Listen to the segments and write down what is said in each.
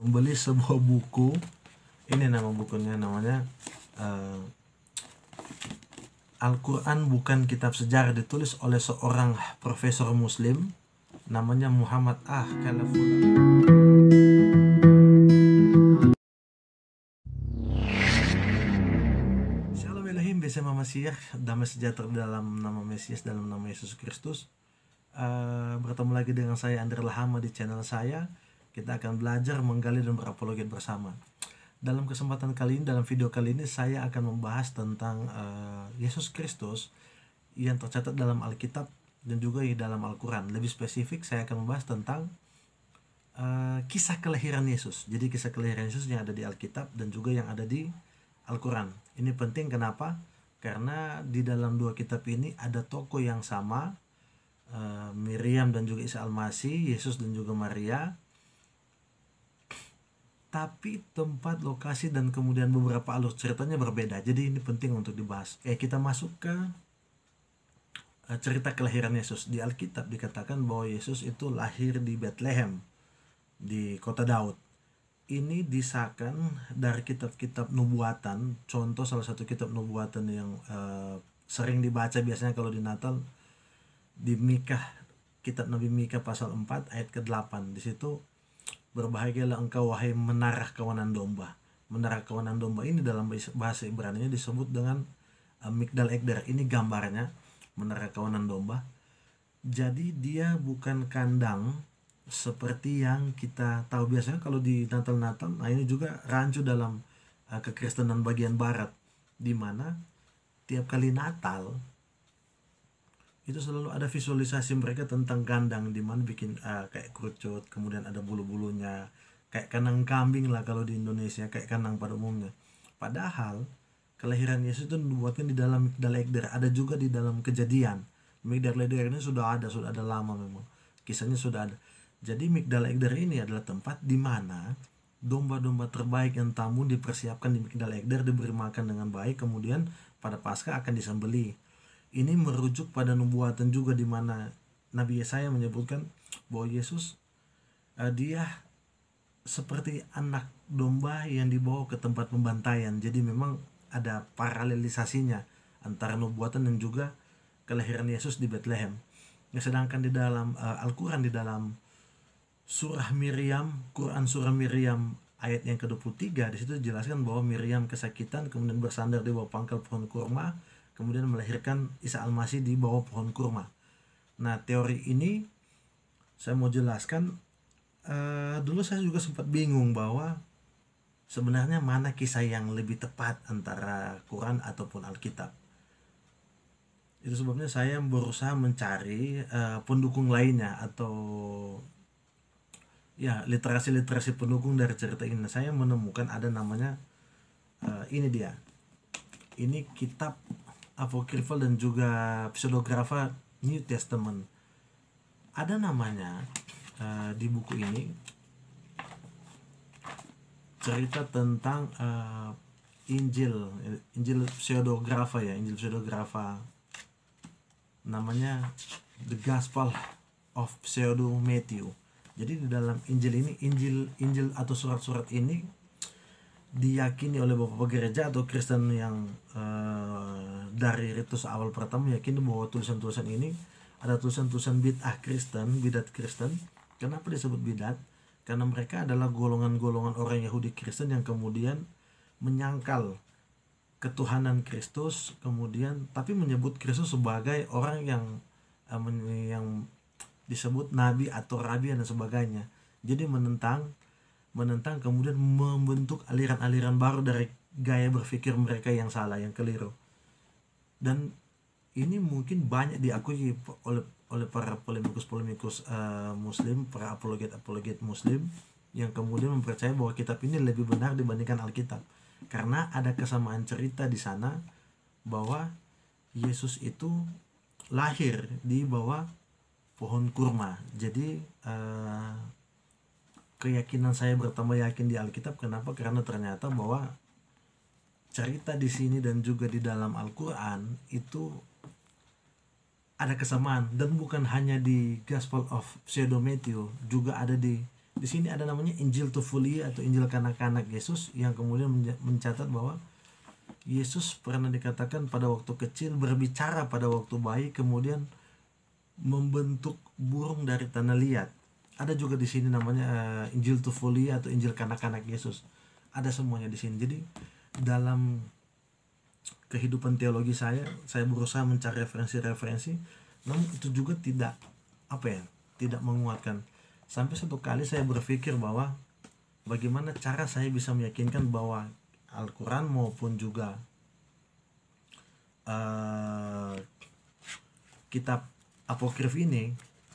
membeli sebuah buku. Ini nama bukunya, namanya Al-Quran Bukan Kitab Sejarah, ditulis oleh seorang profesor muslim namanya Muhammad Khalafullah. Shalom Elohim, bersama Masiah, damai sejahtera dalam nama Mesias, dalam nama Yesus Kristus. Bertemu lagi dengan saya Andre Lahama di channel saya. Kita akan belajar, menggali, dan berapologet bersama. Dalam kesempatan kali ini, dalam video kali ini, saya akan membahas tentang Yesus Kristus yang tercatat dalam Alkitab dan juga di dalam Al-Quran. Lebih spesifik, saya akan membahas tentang kisah kelahiran Yesus. Jadi kisah kelahiran Yesus yang ada di Alkitab dan juga yang ada di Al-Quran. Ini penting, kenapa? Karena di dalam dua kitab ini ada tokoh yang sama, Miriam dan juga Isa Al-Masih, Yesus dan juga Maria, tapi tempat, lokasi, dan kemudian beberapa alur ceritanya berbeda. Jadi ini penting untuk dibahas. Kita masuk ke cerita kelahiran Yesus. Di Alkitab dikatakan bahwa Yesus itu lahir di Bethlehem, di kota Daud. Ini disahkan dari kitab-kitab nubuatan. Contoh salah satu kitab nubuatan yang sering dibaca biasanya kalau di Natal, di Mikah, kitab Nabi Mikah pasal 4 ayat ke-8. Di situ, berbahagialah engkau wahai menara kawanan domba. Menara kawanan domba ini dalam bahasa Ibrani disebut dengan Migdal Eder. Ini gambarnya menara kawanan domba. Jadi dia bukan kandang seperti yang kita tahu biasanya kalau di Natal-Natal. Nah, ini juga rancu dalam kekristenan bagian barat, di mana tiap kali Natal itu selalu ada visualisasi mereka tentang kandang, di mana bikin kayak kerucut, kemudian ada bulu-bulunya, kayak kandang kambing lah kalau di Indonesia, kayak kandang pada umumnya. Padahal kelahiran Yesus itu dibuatkan di dalam Migdal Eder, ada juga di dalam Kejadian. Migdal Eder ini sudah ada lama memang, kisahnya sudah ada. Jadi Migdal Eder ini adalah tempat di mana domba-domba terbaik yang tamu dipersiapkan di Migdal Eder, diberi makan dengan baik, kemudian pada Paskah akan disembelih. Ini merujuk pada nubuatan juga, di mana Nabi Yesaya menyebutkan bahwa Yesus dia seperti anak domba yang dibawa ke tempat pembantaian. Jadi memang ada paralelisasinya antara nubuatan dan juga kelahiran Yesus di Bethlehem. Sedangkan di dalam Al-Quran, di dalam surah Miriam, Quran surah Miriam ayat yang ke-23, di situ dijelaskan bahwa Miriam kesakitan, kemudian bersandar di bawah pangkal pohon kurma, kemudian melahirkan Isa Al-Masih di bawah pohon kurma. Nah, teori ini saya mau jelaskan. Dulu saya juga sempat bingung bahwa sebenarnya mana kisah yang lebih tepat antara Quran ataupun Alkitab. Itu sebabnya saya berusaha mencari pendukung lainnya, atau ya literasi pendukung dari cerita ini. Saya menemukan ada namanya, ini dia. Ini kitab apokrifal dan juga pseudografa New Testament. Ada namanya di buku ini, cerita tentang Injil pseudografa ya, Injil pseudografa, namanya The Gospel of Pseudo Matthew. Jadi di dalam Injil ini, Injil atau surat-surat ini diyakini oleh beberapa gereja atau Kristen yang dari ritus awal pertama yakini bahwa tulisan-tulisan ini ada tulisan-tulisan bidat Kristen. Kenapa disebut bidat? Karena mereka adalah golongan-golongan orang Yahudi Kristen yang kemudian menyangkal ketuhanan Kristus, kemudian tapi menyebut Kristus sebagai orang yang disebut nabi atau rabi dan sebagainya. Jadi menentang, kemudian membentuk aliran-aliran baru dari gaya berpikir mereka yang salah, yang keliru. Dan ini mungkin banyak diakui oleh para polemikus muslim, para apologet muslim, yang kemudian mempercayai bahwa kitab ini lebih benar dibandingkan Alkitab. Karena ada kesamaan cerita di sana bahwa Yesus itu lahir di bawah pohon kurma. Jadi keyakinan saya bertambah yakin di Alkitab. Kenapa? Karena ternyata bahwa cerita di sini dan juga di dalam Al-Quran itu ada kesamaan, dan bukan hanya di Gospel of Pseudo Matthew, juga ada di Di sini ada namanya Injil Tufuli atau Injil kanak-kanak Yesus, yang kemudian mencatat bahwa Yesus pernah dikatakan pada waktu kecil, berbicara pada waktu bayi, kemudian membentuk burung dari tanah liat. Ada juga di sini namanya Injil Tufuli atau Injil kanak-kanak Yesus. Ada semuanya di sini. Jadi dalam kehidupan teologi saya berusaha mencari referensi-referensi, namun itu juga tidak tidak menguatkan. Sampai satu kali saya berpikir bahwa bagaimana cara saya bisa meyakinkan bahwa Al-Quran maupun juga kitab apokrif ini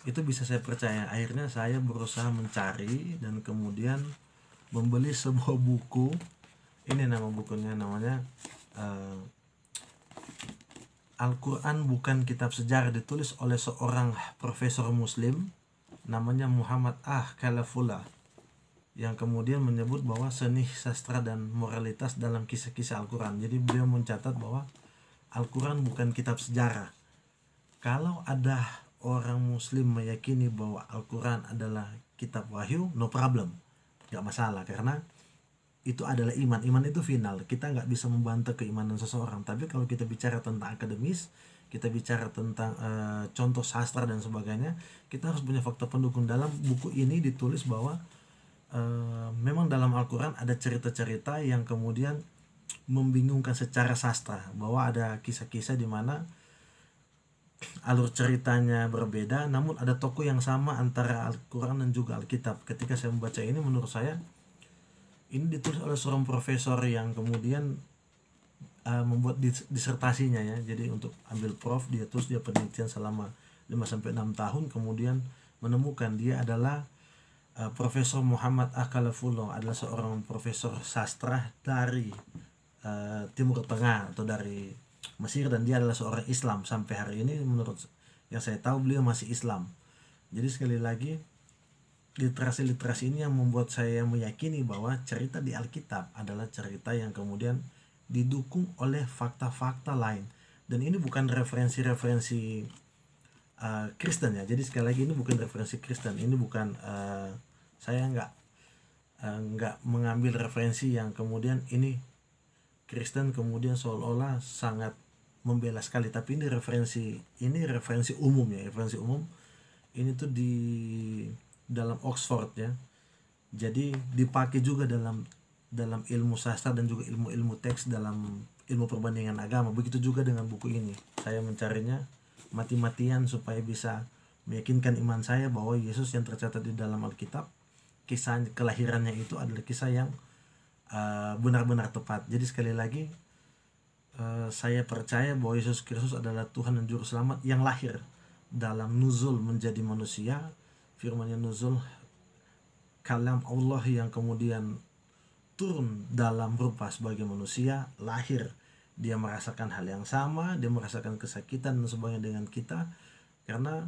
itu bisa saya percaya. Akhirnya saya berusaha mencari dan kemudian membeli sebuah buku. Ini nama bukunya, namanya Al-Quran Bukan Kitab Sejarah, ditulis oleh seorang profesor muslim namanya Muhammad Khalafullah, yang kemudian menyebut bahwa seni, sastra, dan moralitas dalam kisah-kisah Al-Quran. Jadi beliau mencatat bahwa Al-Quran bukan kitab sejarah. Kalau ada orang muslim meyakini bahwa Al-Quran adalah kitab wahyu, no problem, gak masalah, karena itu adalah iman. Iman itu final, kita gak bisa membantah keimanan seseorang. Tapi kalau kita bicara tentang akademis, kita bicara tentang contoh sastra dan sebagainya, kita harus punya fakta pendukung. Dalam buku ini ditulis bahwa memang dalam Al-Quran ada cerita-cerita yang kemudian membingungkan secara sastra, bahwa ada kisah-kisah di mana alur ceritanya berbeda, namun ada tokoh yang sama antara Al-Quran dan juga Alkitab. Ketika saya membaca ini, menurut saya ini ditulis oleh seorang profesor yang kemudian membuat disertasinya ya. Jadi untuk ambil prof, dia penelitian selama 5-6 tahun, kemudian menemukan dia adalah Profesor Muhammad Khalafullah, adalah seorang profesor sastra dari Timur Tengah atau dari Mesir, dan dia adalah seorang Islam. Sampai hari ini menurut yang saya tahu beliau masih Islam. Jadi sekali lagi, literasi-literasi ini yang membuat saya meyakini bahwa cerita di Alkitab adalah cerita yang kemudian didukung oleh fakta-fakta lain. Dan ini bukan referensi-referensi Kristen ya. Jadi sekali lagi, ini bukan referensi Kristen. Ini bukan saya nggak mengambil referensi yang kemudian ini Kristen kemudian seolah-olah sangat membela sekali. Tapi ini referensi umum ya. Referensi umum ini tuh di dalam Oxford ya. Jadi dipakai juga dalam ilmu sastra dan juga ilmu teks dalam ilmu perbandingan agama. Begitu juga dengan buku ini. Saya mencarinya mati-matian supaya bisa meyakinkan iman saya bahwa Yesus yang tercatat di dalam Alkitab, kisah kelahirannya itu adalah kisah yang benar-benar tepat. Jadi sekali lagi, saya percaya bahwa Yesus Kristus adalah Tuhan dan Juru Selamat yang lahir dalam nuzul menjadi manusia. Firman-Nya nuzul, kalam Allah yang kemudian turun dalam rupa sebagai manusia, lahir. Dia merasakan hal yang sama, dia merasakan kesakitan dan sebagainya dengan kita. Karena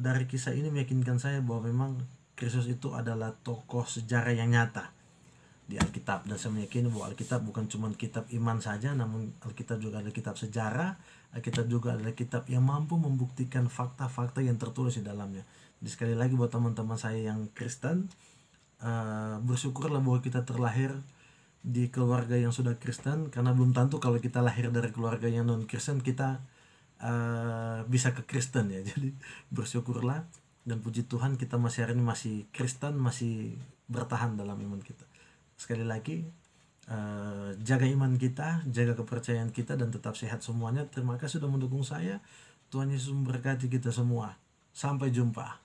dari kisah ini meyakinkan saya bahwa memang Kristus itu adalah tokoh sejarah yang nyata di Alkitab. Dan saya meyakini bahwa Alkitab bukan cuma kitab iman saja, namun Alkitab juga adalah kitab sejarah. Alkitab juga adalah kitab yang mampu membuktikan fakta-fakta yang tertulis di dalamnya. Jadi sekali lagi buat teman-teman saya yang Kristen, bersyukurlah bahwa kita terlahir di keluarga yang sudah Kristen, karena belum tentu kalau kita lahir dari keluarga yang non Kristen kita bisa ke Kristen ya. Jadi bersyukurlah dan puji Tuhan kita masih hari ini masih Kristen, masih bertahan dalam iman kita. Sekali lagi, jaga iman kita, jaga kepercayaan kita, dan tetap sehat semuanya. Terima kasih sudah mendukung saya. Tuhan Yesus memberkati kita semua. Sampai jumpa.